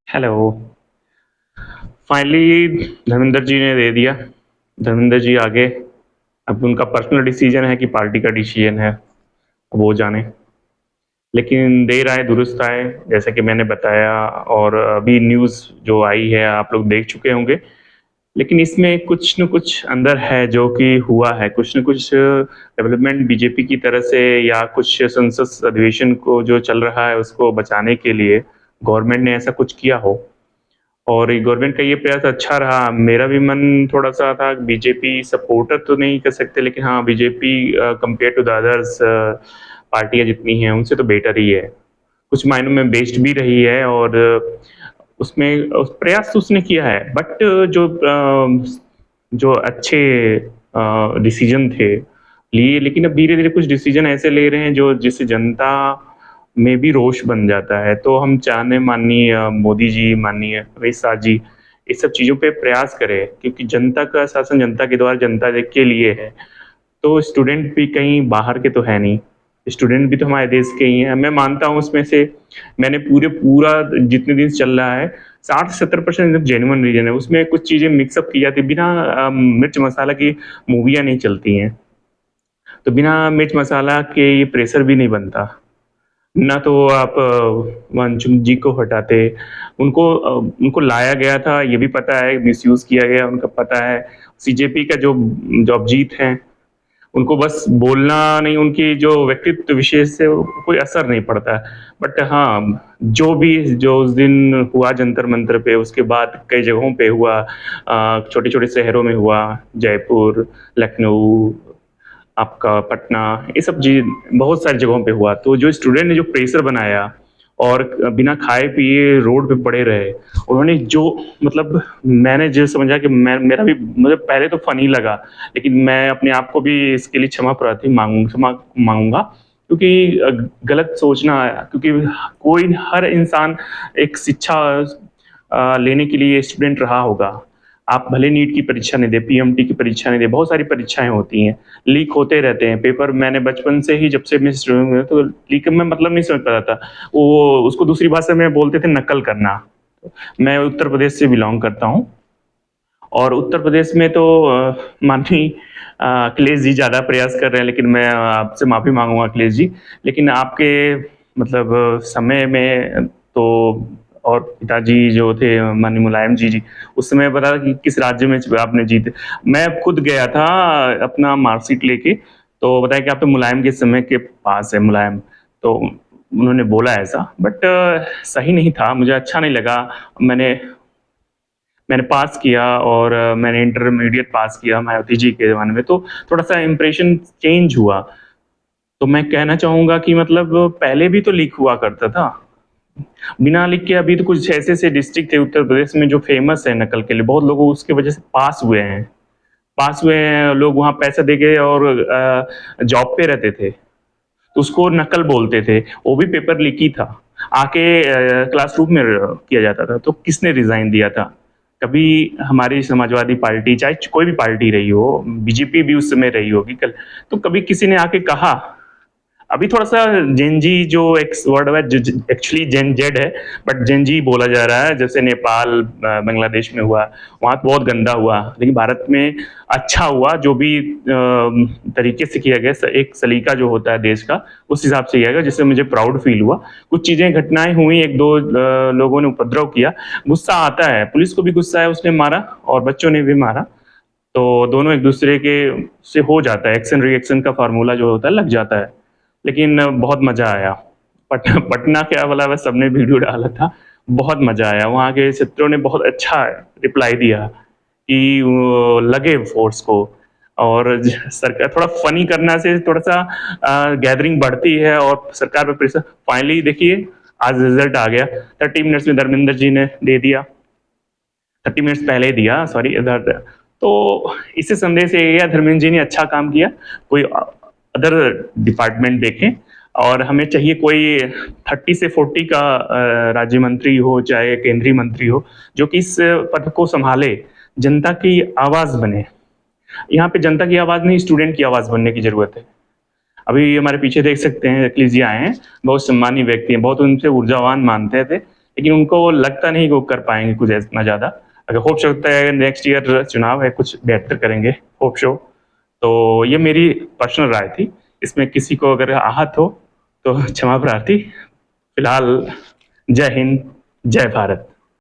Hello. Finally Dharmendra ji ने दे दिया। धर्मेंद्र जी आगे। अब उनका पर्सनल डिसीजन है कि पार्टी का डिसीजन है, वो जाने। लेकिन देर आए दुरुस्त आए, जैसा कि मैंने बताया। और अभी न्यूज़ जो आई है आप लोग देख चुके होंगे। लेकिन इसमें कुछ न कुछ अंदर है जो कि हुआ है, कुछ न कुछ डेवलपमेंट बीजेपी की तरह से, या कुछ संसद अधिवेशन को जो चल रहा है उसको बचाने के लिए गवर्नमेंट ने ऐसा कुछ किया हो। और गवर्नमेंट का ये प्रयास अच्छा रहा। मेरा भी मन थोड़ा-सा था, बीजेपी सपोर्टर तो नहीं कह सकते, लेकिन हाँ, BJP compare to the others पार्टियाँ जितनी हैं, उनसे तो बेटर ही है। कुछ मायनों में बेस्ट भी रही है, और उसमें प्रयास तो उसने किया है। बट जो अच्छे डिसीज़न थे लिए, लेकिन अब धीरे-धीरे कुछ डिसीज़न ऐसे ले रहे हैं जो जिससे जनता में भी रोष बन जाता है। तो हम चाहने माननीय मोदी जी, माननीय अमित शाह जी, इस सब चीज़ों पे प्रयास करें, क्योंकि जनता का शासन जनता के द्वारा जनता के लिए है। तो स्टूडेंट भी कहीं बाहर के तो है नहीं, स्टूडेंट भी तो हमारे देश के ही हैं। मैं मानता हूँ उसमें से, मैंने पूरा जितने दिन से चल रहा है, 60 से 70% जेन्युइन रीज़न है। उसमें कुछ चीज़ें मिक्स अप की जाती हैं, बिना मिर्च मसाला की मूवियाँ नहीं चलती हैं। तो बिना मिर्च मसाला के ये प्रेशर भी नहीं बनता। ना तो आप वांगचुक जी को हटाते, उनको लाया गया था, ये भी पता है, मिसयूज़ किया गया, उनका पता है। सीजेपी का जो अभिजीत हैं, उनको बस बोलना नहीं, उनकी जो व्यक्तित्व विशेष से कोई असर नहीं पड़ता है। बट हाँ, जो उस दिन हुआ जंतर मंतर पे, उसके बाद कई जगहों पे हुआ, छोटे छोटे शहरों में हुआ, जयपुर, लखनऊ, आपका पटना, ये सब चीज़ बहुत सारी जगहों पे हुआ। तो जो स्टूडेंट ने जो प्रेशर बनाया, और बिना खाए पिए रोड पे पड़े रहे, उन्होंने जो, मतलब मैंने जो समझा कि मेरा भी, मुझे पहले तो फनी लगा, लेकिन मैं अपने आप को भी इसके लिए क्षमा मांगूंगा, क्योंकि गलत सोचना, क्योंकि कोई, हर इंसान एक शिक्षा लेने के लिए स्टूडेंट रहा होगा। आप भले नीट की परीक्षा नहीं दे, पीएमटी की परीक्षा नहीं दे, बहुत सारी परीक्षाएं होती हैं, लीक होते रहते हैं पेपर। मैंने बचपन से ही, जब से मैं स्टूडेंट हूँ, तो लीक में मतलब नहीं समझ पाता था। वो उसको दूसरी भाषा में बोलते थे नकल करना। मैं उत्तर प्रदेश से बिलोंग करता हूँ, और उत्तर प्रदेश में तो माननीय अखिलेश जी ज़्यादा प्रयास कर रहे हैं, लेकिन मैं आपसे माफ़ी मांगूंगा अखिलेश जी। लेकिन आपके, मतलब समय में तो, और पिताजी जो थे माननीय मुलायम जी, उस समय पता कि किस राज्य में आपने जीते। मैं खुद गया था अपना मार्कशीट लेके, तो बताया कि आप तो मुलायम के समय के पास है, मुलायम। तो उन्होंने बोला ऐसा, बट सही नहीं था, मुझे अच्छा नहीं लगा। मैंने मैंने पास किया, और मैंने इंटरमीडिएट पास किया मायावती जी के ज़माने में, तो थोड़ा-सा इम्प्रेशन चेंज हुआ। तो मैं कहना चाहूँगा कि मतलब पहले भी तो लीक हुआ करता था। बिना लीक के अभी तो कुछ ऐसे-ऐसे डिस्ट्रिक्ट थे उत्तर प्रदेश में जो फ़ेमस है नकल के लिए, बहुत लोग उसकी वजह से पास हुए हैं, लोग वहाँ पैसा देके, और जॉब पे रहते थे। तो उसको नकल बोलते थे, वो भी पेपर लीक ही था। आके क्लासरूम में किया जाता था। तो किसने रिज़ाइन दिया था? कभी हमारी समाजवादी पार्टी, चाहे कोई भी पार्टी रही हो, बीजेपी भी उस समय रही होगी कल, तो कभी किसी ने आके कहा? अभी थोड़ा-सा जेन ज़ी जो एक्स वर्ड है, ज ज एक्चुअली जेन ज़ेड है, बट जेन ज़ी बोला जा रहा है, जैसे नेपाल, बांग्लादेश में हुआ, वहाँ तो बहुत गंदा हुआ। लेकिन भारत में अच्छा हुआ, जो भी तरीके से किया गया, एक सलीका जो होता है देश का, उस हिसाब से किया गया, जिससे मुझे प्राउड फ़ील हुआ। कुछ चीज़ें, घटनाएँ हुई, 1-2 लोगों ने उपद्रव किया, गुस्सा आता है, पुलिस को भी गुस्सा है, उसने मारा, और बच्चों ने भी मारा। तो दोनों एक-दूसरे के से हो जाता है, एक्शन रिएक्शन का फ़ॉर्मूला जो होता है, लग जाता है। लेकिन बहुत मज़ा आया। पटना क्या बोला, बस सबने वीडियो डाला था, बहुत मज़ा आया। वहाँ के छात्रों ने बहुत अच्छा रिप्लाई दिया कि वो लगे फ़ोर्स को, और सरकार थोड़ा फ़नी करना से थोड़ा-सा गैदरिंग बढ़ती है, और सरकार पे प्रेशर। फाइनली देखिए, आज रिज़ल्ट आ गया, 30 मिनट्स में धर्मेंद्र जी ने दे दिया। 30 मिनट्स पहले ही दिया, सॉरी इधर। तो इससे संदेश ये गया, धर्मेंद्र जी ने अच्छा काम किया। कोई अदर डिपार्टमेंट देखें, और हमें चाहिए कोई 30 से 40 का राज्य मंत्री हो, चाहे केंद्रीय मंत्री हो, जो कि इस पद को संभाले, जनता की आवाज़ बने। यहाँ पे जनता की आवाज़ नहीं, स्टूडेंट की आवाज़ बनने की ज़रूरत है। अभी हमारे पीछे देख सकते हैं, अखिलेश जी आए हैं, बहुत सम्मानीय व्यक्ति हैं, बहुत उनसे ऊर्जावान मानते थे। लेकिन उनको लगता नहीं कि वो कर पाएँगे कुछ इतना ज़्यादा। अगर होप सकता है नेक्स्ट ईयर चुनाव है, कुछ बेहतर करेंगे, होप सो। तो ये मेरी पर्सनल राय थी। इसमें किसी को अगर आहत हो, तो क्षमा प्रार्थी। फिलहाल जय हिंद, जय भारत।